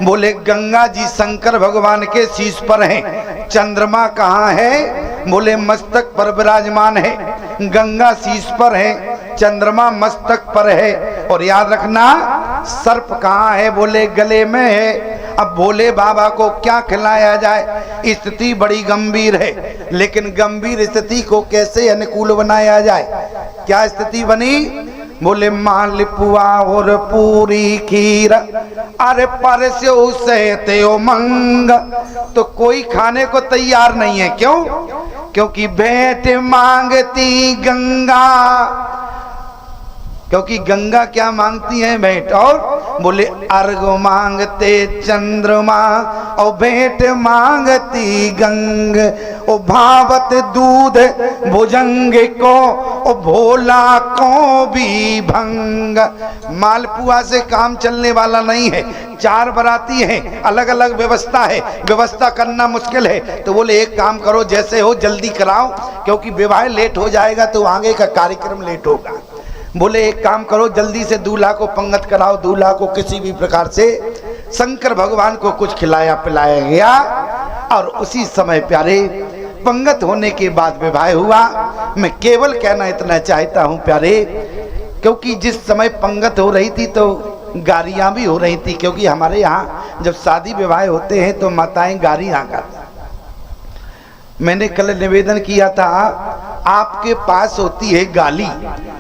बोले गंगा जी शंकर भगवान के शीश पर हैं। चंद्रमा कहाँ है? बोले मस्तक पर विराजमान है। गंगा शीश पर है, चंद्रमा मस्तक पर है। और याद रखना सर्प कहाँ है? बोले गले में है। अब भोले बाबा को क्या खिलाया जाए? स्थिति बड़ी गंभीर है, लेकिन गंभीर स्थिति को कैसे अनुकूल बनाया जाए? क्या स्थिति बनी? बोले मालपुआ और पूरी खीर, अरे पर से उसे ते उमंग। तो कोई खाने को तैयार नहीं है। क्यों? क्योंकि भेंट मांगती गंगा। क्योंकि गंगा क्या मांगती है? भेंट। और बोले अर्घ मांगते चंद्रमा और भेंट मांगती गंग। ओ भावत दूध भुजंग को ओ भोला को भी भंग। मालपुआ से काम चलने वाला नहीं है। 4 बराती हैं, अलग अलग व्यवस्था है, व्यवस्था करना मुश्किल है। तो बोले एक काम करो, जैसे हो जल्दी कराओ, क्योंकि विवाह लेट हो जाएगा तो आगे का कार्यक्रम लेट होगा। बोले एक काम करो, जल्दी से दूल्हा को पंगत कराओ। दूल्हा को किसी भी प्रकार से शंकर भगवान को कुछ खिलाया पिलाया गया। और उसी समय प्यारे पंगत होने के बाद विवाह हुआ। मैं केवल कहना इतना चाहता हूं प्यारे, क्योंकि जिस समय पंगत हो रही थी तो गारियां भी हो रही थी। क्योंकि हमारे यहाँ जब शादी विवाह होते हैं तो माताएं गारियां गाती। मैंने कल निवेदन किया था, आपके पास होती है गाली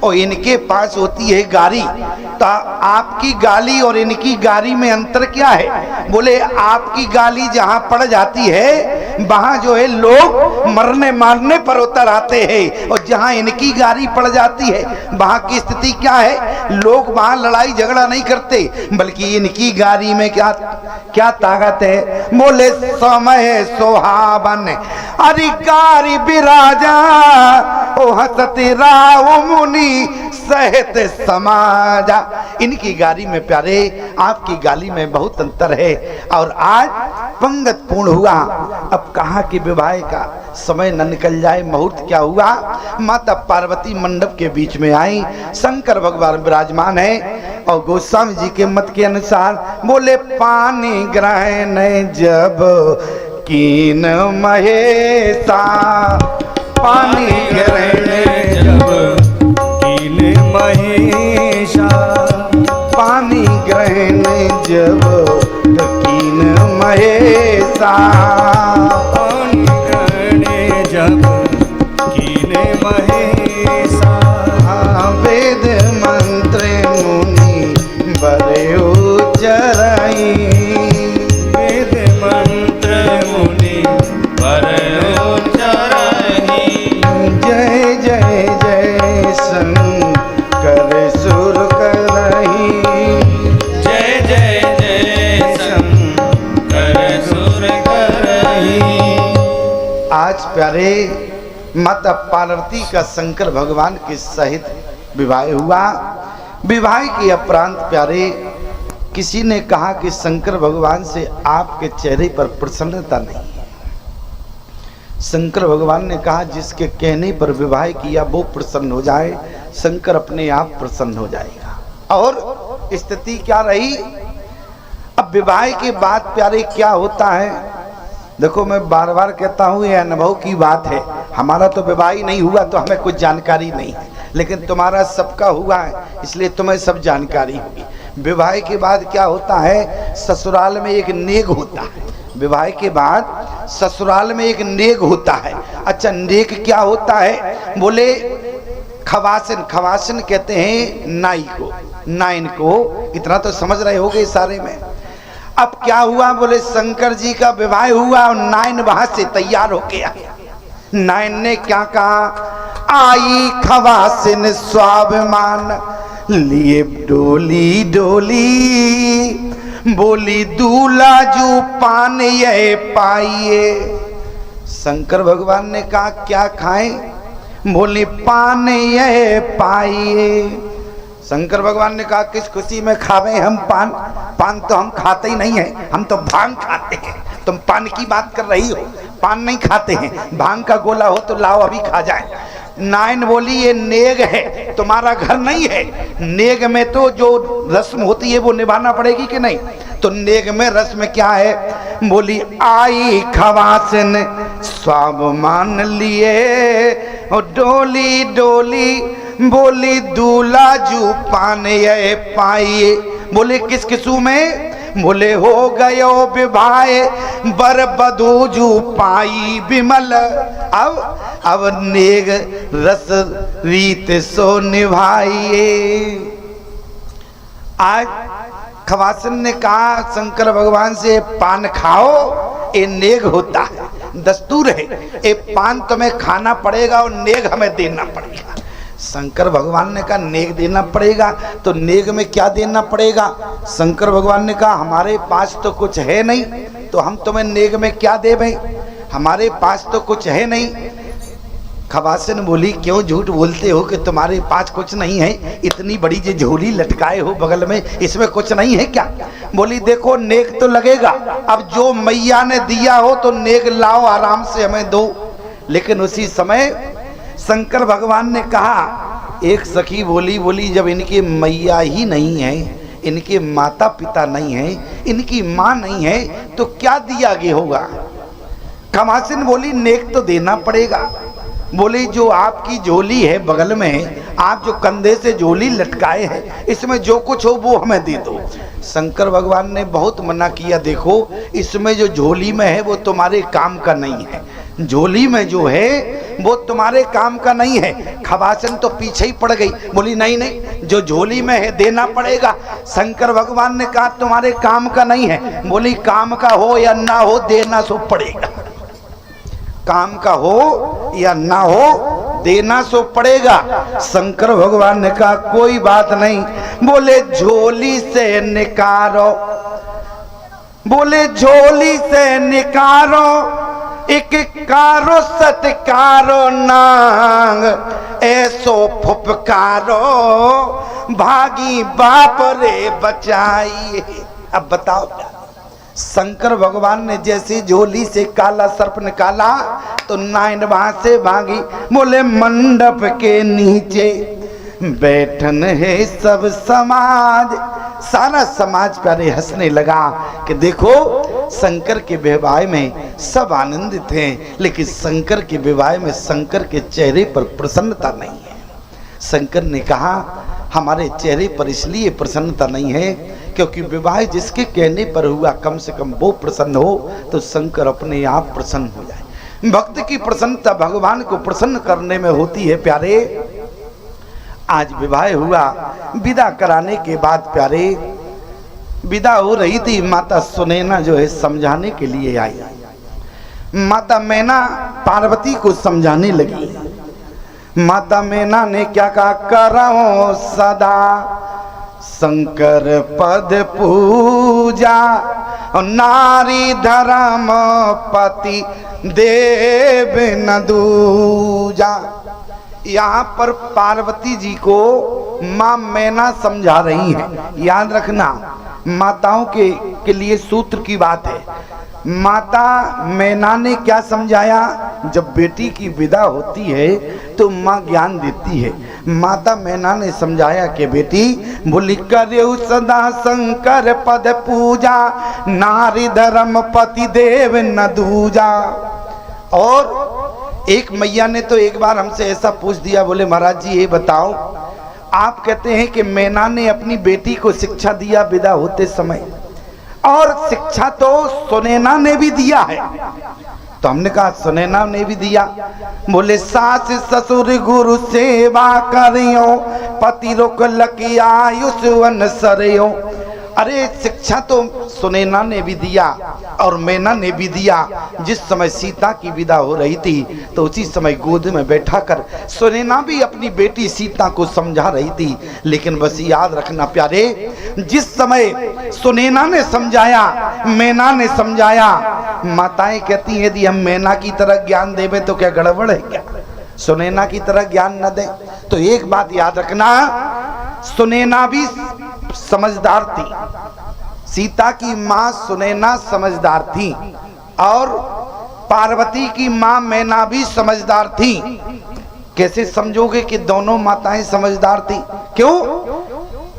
और इनके पास होती है गारी। तो आपकी गाली और इनकी गारी में अंतर क्या है? बोले आपकी गाली जहां पड़ जाती है वहां जो है लोग मरने मारने पर उतर आते हैं, और जहां इनकी गारी पड़ जाती है वहां की स्थिति क्या है? लोग वहां लड़ाई झगड़ा नहीं करते, बल्कि इनकी गारी में क्या क्या ताकत है? बोले समय सुहावन अधिकारी विराजा ओ हसते राव मुनि सहित समाजा। इनकी गाली में प्यारे आपकी गाली में बहुत अंतर है। और आज पंगत पूर्ण हुआ। अब कहा कि विवाह का समय न निकल जाए। मुहूर्त क्या हुआ? माता पार्वती मंडप के बीच में आई, शंकर भगवान विराजमान है। और गोस्वामी जी के मत के अनुसार बोले पानी ग्रहण जब कीन महेशा, पानी ग्रहण जब कीन महेशा, पानी ग्रहण जब कीन महेशा, पानी ग्रहण जब कीन महेशा। वेद मंत्र मुनि बड़े उचराई, वेद मंत्र मुनि बड़े उचराई। जय जय जय शंकर सुर करही, जय जय जय शंकर सुर करही। आज प्यारे माता पार्वती का शंकर भगवान के सहित विवाह हुआ। विवाह के उपरांत प्यारे किसी ने कहा कि शंकर भगवान से आपके चेहरे पर प्रसन्नता नहीं है। शंकर भगवान ने कहा जिसके कहने पर विवाह किया वो प्रसन्न हो जाए, शंकर अपने आप प्रसन्न हो जाएगा। और स्थिति क्या रही? अब विवाह के बाद प्यारे क्या होता है? देखो मैं बार बार कहता हूँ ये अनुभव की बात है। हमारा तो विवाह ही नहीं हुआ तो हमें कुछ जानकारी नहीं है, लेकिन तुम्हारा सबका हुआ है इसलिए तुम्हें सब जानकारी होगी। विवाह के बाद क्या होता है? ससुराल में एक नेग होता है। विवाह के बाद ससुराल में एक नेग होता है। अच्छा नेग क्या होता है? बोले खवासिन, खवासिन कहते हैं नाई को, नाइन को। इतना तो समझ रहे होगे सारे में। अब क्या हुआ? बोले शंकर जी का विवाह हुआ और नाइन वहां से तैयार हो गया। नाइन ने क्या कहा? आई खवासिन स्वाभिमान लिए डोली डोली, बोली दूल्हा जो पान ये पाइए। शंकर भगवान ने कहा क्या खाएं? बोली पान ये पाइए। शंकर भगवान ने कहा किस खुशी में खावे हम पान? पान तो हम खाते ही नहीं है, हम तो भांग खाते हैं। तुम पान की बात कर रही हो? पान नहीं खाते हैं, भांग का गोला हो तो लाओ अभी खा जाए। नाइन बोली ये नेग है, तुम्हारा घर नहीं है। नेग में तो जो रस्म होती है वो निभाना पड़ेगी कि नहीं? तो नेग में रस में क्या है? बोली आई खवासन स्वाब मान लिए और डोली डोली, बोली दूल्हा जू पाने ये पाइए। बोले किस किसू में? बोले हो गयो विवाह बर बधू जू पाई बिमल। अब नेग रस रीत सो निभाइए। आज खवासन ने कहा शंकर भगवान से पान खाओ, ये नेग होता है, दस्तूर है, ये पान तुम्हें खाना पड़ेगा और नेग हमें देना पड़ेगा। शंकर भगवान ने कहा नेग देना पड़ेगा, तो नेग में क्या देना पड़ेगा? शंकर भगवान ने कहा हमारे पास तो कुछ है नहीं, तो हम तुम्हें नेग में क्या दे भाई, हमारे पास तो कुछ है नहीं। खवासन बोली क्यों झूठ बोलते हो कि तुम्हारे पास कुछ नहीं है? इतनी बड़ी जो झोली लटकाए हो बगल में, इसमें कुछ नहीं है क्या? बोली देखो नेग तो लगेगा, अब जो मैया ने दिया हो तो नेग लाओ आराम से हमें दो। लेकिन उसी समय शंकर भगवान ने कहा, एक सखी बोली जब इनकी मैया ही नहीं है, इनके माता पिता नहीं है, इनकी माँ नहीं है, तो क्या दिया गया होगा? खवासन बोली नेग तो देना पड़ेगा। बोले जो आपकी झोली है बगल में, आप जो कंधे से झोली लटकाए हैं, इसमें जो कुछ हो वो हमें दे दो। शंकर भगवान ने बहुत मना किया, देखो इसमें जो झोली में है वो तुम्हारे काम का नहीं है, झोली में जो है वो तुम्हारे काम का नहीं है। खवासन तो पीछे ही पड़ गई, बोली नहीं नहीं जो झोली में है देना पड़ेगा। शंकर भगवान ने कहा तुम्हारे काम का नहीं है। बोली काम का हो या ना हो देना सो पड़ेगा, काम का हो या ना हो देना सो पड़ेगा। शंकर भगवान ने कहा कोई बात नहीं। बोले झोली से निकारो, बोले झोली से निकारो, एक कारो सत्कारो नांग, ऐसो फुफकारो भागी बाप रे बचाइए। अब बताओ शंकर भगवान ने जैसे झोली से काला सर्प निकाला तो नाइन वहां से भागी। बोले मंडप के नीचे बैठन है सब समाज, सारा समाज प्यारे हंसने लगा कि देखो शंकर के विवाह में सब आनंदित हैं, लेकिन शंकर के विवाह में शंकर के चेहरे पर प्रसन्नता नहीं है। शंकर ने कहा हमारे चेहरे पर इसलिए प्रसन्नता नहीं है क्योंकि विवाह जिसके कहने पर हुआ कम से कम वो प्रसन्न हो तो शंकर अपने आप प्रसन्न हो जाए। भक्त की प्रसन्नता भगवान को प्रसन्न करने में होती है प्यारे। आज विवाह हुआ, विदा कराने के बाद प्यारे विदा हो रही थी, माता सुनैना जो है समझाने के लिए आई। माता मैना पार्वती को समझाने लगी। माता मैना ने क्या कहा, करो सदा शंकर पद पूजा, नारी धर्म पति देव न दूजा। यहाँ पर पार्वती जी को माँ मैना समझा रही हैं। याद रखना माताओं के लिए सूत्र की बात है। माता मैना ने क्या समझाया, जब बेटी की विदा होती है तो माँ ज्ञान देती है। माता मैना ने समझाया कि बेटी बोली करेउ सदा शंकर पद पूजा, नारी धर्म पति देव न दूजा। और एक मैया ने तो एक बार हमसे ऐसा पूछ दिया, बोले महाराज जी ये बताओ, आप कहते हैं कि मैना ने अपनी बेटी को शिक्षा दिया विदा होते समय, और शिक्षा तो सुनैना ने भी दिया है। तो हमने कहा सुनैना ने भी दिया। बोले सास ससुर गुरु सेवा करियो, पति रोक लकी आयुष वन सरियो। अरे शिक्षा तो सुनैना ने भी दिया और मैना ने भी दिया। जिस समय सीता की विदा हो रही थी तो उसी समय गोद में बैठाकर सुनैना भी अपनी बेटी सीता को समझा रही थी। लेकिन बस याद रखना प्यारे, जिस समय सुनैना ने समझाया, मैना ने समझाया, माताएं कहती हैं यदि हम मैना की तरह ज्ञान देवे तो क्या गड़बड़ है क्या, सुनैना की तरह ज्ञान न दे। तो एक बात याद रखना, सुनैना भी समझदार थी, सीता की माँ सुनैना समझदार थी और पार्वती की माँ मैना भी समझदार थी। कैसे समझोगे कि दोनों माताएं समझदार थी? क्यों?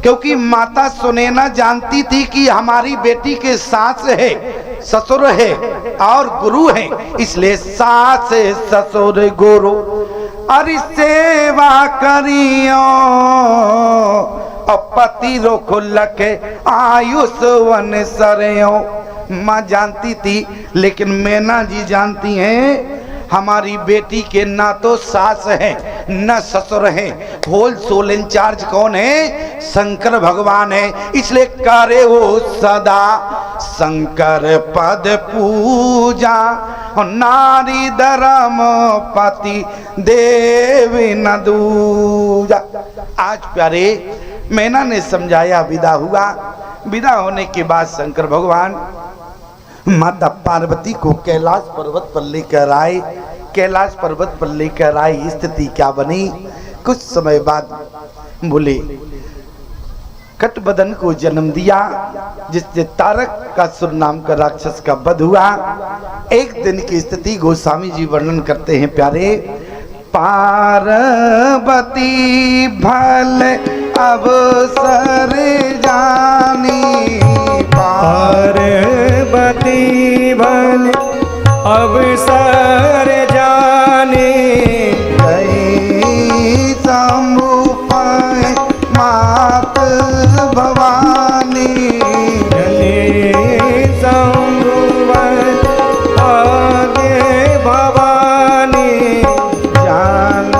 क्योंकि माता सुनैना जानती थी कि हमारी बेटी के सास है, ससुर है और गुरु है, इसलिए सास ससुर गुरु अरे सेवा करियो और पति रोक लखे आयुष वन सरयो। माँ जानती थी, लेकिन मैना जी जानती हैं हमारी बेटी के ना तो सास है न ससुर है, होल सोल इंचार्ज कौन है? शंकर भगवान है। इसलिए करे वो सदा शंकर पद पूजा, नारी धर्म पति देवी न दूजा। आज प्यारे मैना ने समझाया, विदा हुआ। विदा होने के बाद शंकर भगवान माता पार्वती को कैलाश पर्वत पर लेकर आए। कैलाश पर्वत पर लेकर आए, स्थिति क्या बनी? कुछ समय बाद बोले कटबदन को जन्म दिया, जिससे तारक का सुर नाम का राक्षस का वध हुआ। एक दिन की स्थिति गोस्वामी जी वर्णन करते हैं प्यारे। पार्वती भल अवसर जानी, पार्वती भल अवसर जाने, गई शंभु पाए मात भवानी, शंभु आगे भवानी, जान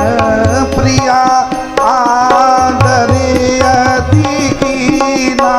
प्रिया आदर अति कीना,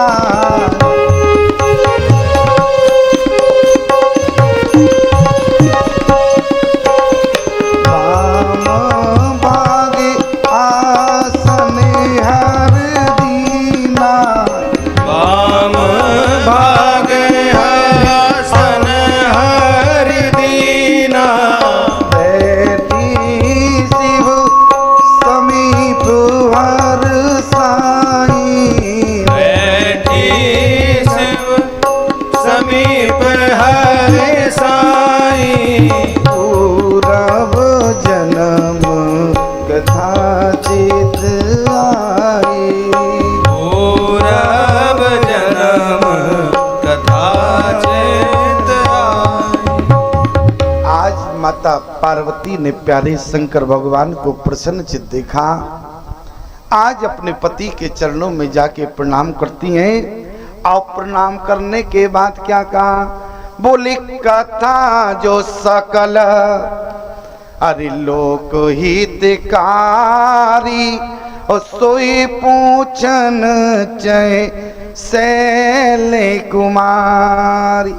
पार्वती ने प्यारे शंकर भगवान को प्रसन्नचित देखा। आज अपने पति के चरणों में जाके प्रणाम करती हैं। और प्रणाम करने के बाद क्या कहा? बोली कथा जो सकल अरे लोक हितकारी, और सोई पूछन चय शैले कुमारी।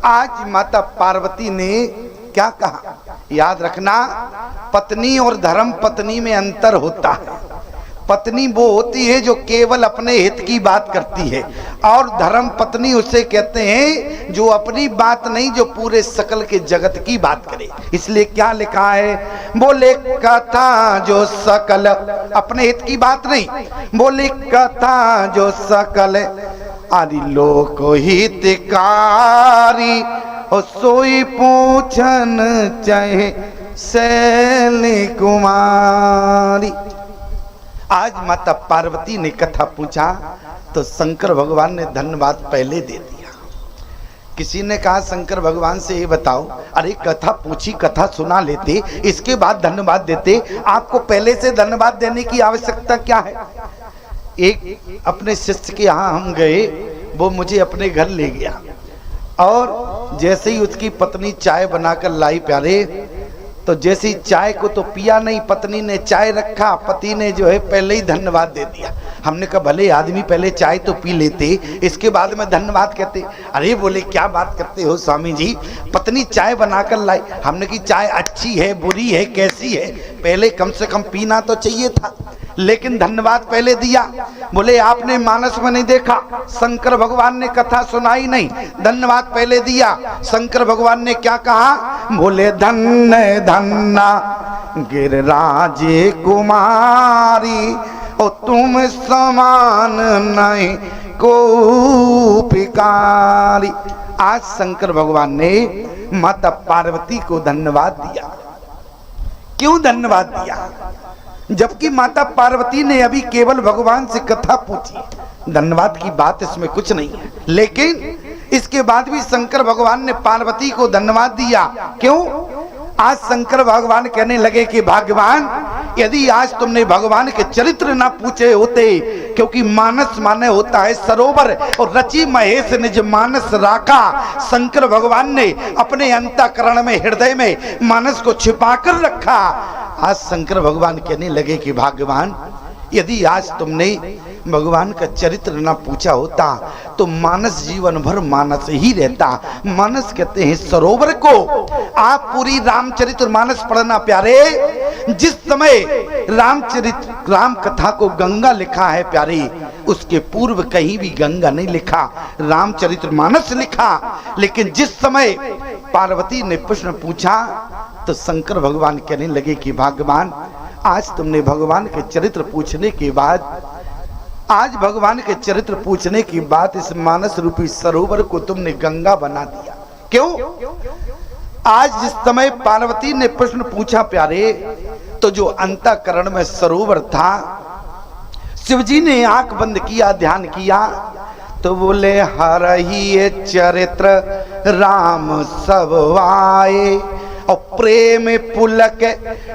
आज माता पार्वती ने क्या कहा? याद रखना, पत्नी और धर्म पत्नी में अंतर होता है। पत्नी वो होती है जो केवल अपने हित की बात करती है, और धर्म पत्नी उसे कहते हैं जो अपनी बात नहीं, जो पूरे सकल के जगत की बात करे। इसलिए क्या लिखा है? बोले कथा जो सकल, अपने हित की बात नहीं, बोले कथा जो सकल आदि लोक हितकारी, और सोई पूछन चाहे शैली कुमारी। आज माता पार्वती ने कथा पूछा तो शंकर भगवान ने धन्यवाद पहले दे दिया। किसी ने कहा शंकर भगवान से ये बताओ, अरे कथा पूछी, कथा सुना लेते, इसके बाद धन्यवाद देते, आपको पहले से धन्यवाद देने की आवश्यकता क्या है? एक अपने शिष्य के यहाँ हम गए, वो मुझे अपने घर ले गया, और जैसे ही उसकी पत्नी चाय बनाकर लाई प्यारे, तो जैसी चाय को तो पिया नहीं, पत्नी ने चाय रखा, पति ने जो है पहले ही धन्यवाद दे दिया। हमने कहा भले आदमी पहले चाय तो पी लेते, इसके बाद में धन्यवाद कहते। अरे बोले क्या बात करते हो स्वामी जी, पत्नी चाय बनाकर लाई। हमने की चाय अच्छी है बुरी है कैसी है, पहले कम से कम पीना तो चाहिए था, लेकिन धन्यवाद पहले दिया। बोले आपने मानस में नहीं देखा, शंकर भगवान ने कथा सुनाई नहीं, धन्यवाद पहले दिया। शंकर भगवान ने क्या कहा? बोले धन्य धन्ना गिरिराज कुमारी, और तुम समान नहीं को पिकारी। आज शंकर भगवान ने माता पार्वती को धन्यवाद दिया। क्यों धन्यवाद दिया? जबकि माता पार्वती ने अभी केवल भगवान से कथा पूछी। धन्यवाद की बात इसमें कुछ नहीं है, लेकिन इसके बाद भी शंकर भगवान ने पार्वती को धन्यवाद दिया। क्यों? आज शंकर भगवान कहने लगे कि भगवान, यदि आज तुमने भगवान के चरित्र ना पूछे होते, क्योंकि मानस माने होता है सरोवर, और रची महेश निज मानस राखा। शंकर भगवान ने अपने अंतःकरण में, हृदय में मानस को छिपा कर रखा। आज शंकर भगवान कहने लगे कि भगवान, यदि आज तुमने भगवान का चरित्र ना पूछा होता तो मानस जीवन भर मानस ही रहता। मानस कहते हैं सरोवर को। आप पूरी रामचरित्र मानस पढ़ना प्यारे। जिस समय राम कथा को गंगा लिखा है प्यारे, उसके पूर्व कहीं भी गंगा नहीं लिखा, रामचरित्र मानस लिखा। लेकिन जिस समय पार्वती ने प्रश्न पूछा तो शंकर भगवान कहने लगे कि भगवान, आज तुमने भगवान के चरित्र पूछने के बाद, आज भगवान के चरित्र पूछने की बात, इस मानस रूपी सरोवर को तुमने गंगा बना दिया। क्यों? आज जिस समय पार्वती ने प्रश्न पूछा प्यारे, तो जो अंतःकरण में सरोवर था, शिवजी ने आंख बंद किया, ध्यान किया, तो बोले हर ही चरित्र राम सब आए, और प्रेम पुलक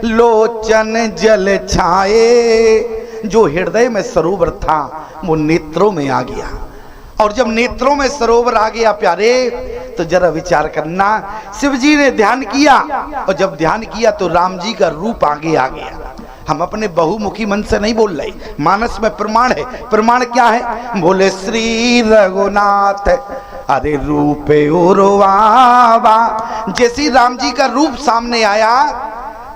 लोचन जल छाए। जो हृदय में सरोवर था वो नेत्रों में आ गया, और जब नेत्रों में सरोवर आ गया प्यारे, तो जरा विचार करना, शिवजी ने ध्यान किया, और जब ध्यान किया तो राम जी का रूप आगे आ गया। हम अपने बहुमुखी मन से नहीं बोल रहे, मानस में प्रमाण है। प्रमाण क्या है? बोले श्री रघुनाथ अरे रूपे उर्वावा। जैसे राम जी का रूप सामने आया,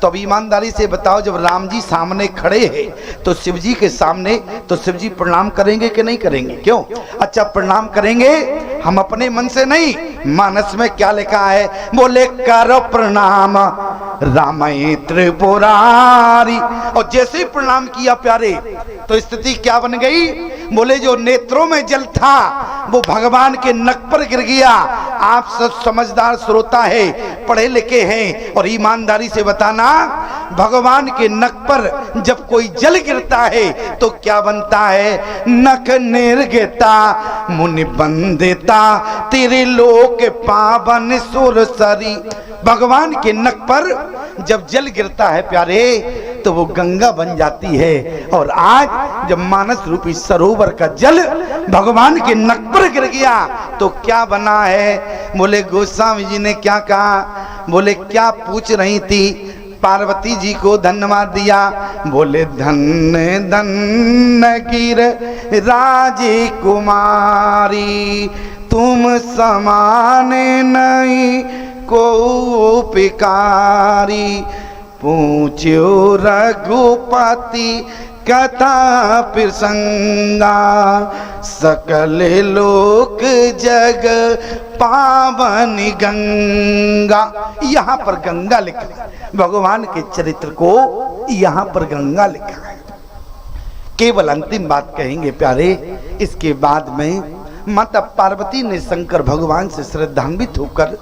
तो अब ईमानदारी से बताओ, जब राम जी सामने खड़े हैं तो शिव जी के सामने, तो शिव जी प्रणाम करेंगे कि नहीं करेंगे? क्यों? अच्छा, प्रणाम करेंगे, हम अपने मन से नहीं। मानस में क्या लिखा है? बोले करो प्रणाम रामय त्रिपुरारी। और जैसे ही प्रणाम किया प्यारे, तो स्थिति क्या बन गई? बोले जो नेत्रों में जल था वो भगवान के नक पर गिर गया। आप सब समझदार श्रोता है, पढ़े लिखे हैं, और ईमानदारी से बताना, भगवान के नक पर जब कोई जल गिरता है तो क्या बनता है? नख निर्गता मुनि बंदिता तेरे लोक पावन सुरसरी। भगवान के नक पर जब जल गिरता है प्यारे, तो वो गंगा बन जाती है। और आज जब मानस रूपी सरोवर का जल भगवान के नक पर गिर गया तो क्या बना है? बोले गोस्वामी जी ने क्या कहा? बोले क्या पूछ रही थी? पार्वती जी को धन्यवाद दिया। बोले धन्य धन्य गिर राजकुमारी, तुम समान नहीं को पिकारी। पूछो रघुपति कथा प्रसंगा, सकल लोक जग पावन गंगा। यहाँ पर गंगा लिखा है, भगवान के चरित्र को यहाँ पर गंगा लिखा है। केवल अंतिम बात कहेंगे प्यारे, इसके बाद में माता पार्वती ने शंकर भगवान से श्रद्धान्वित होकर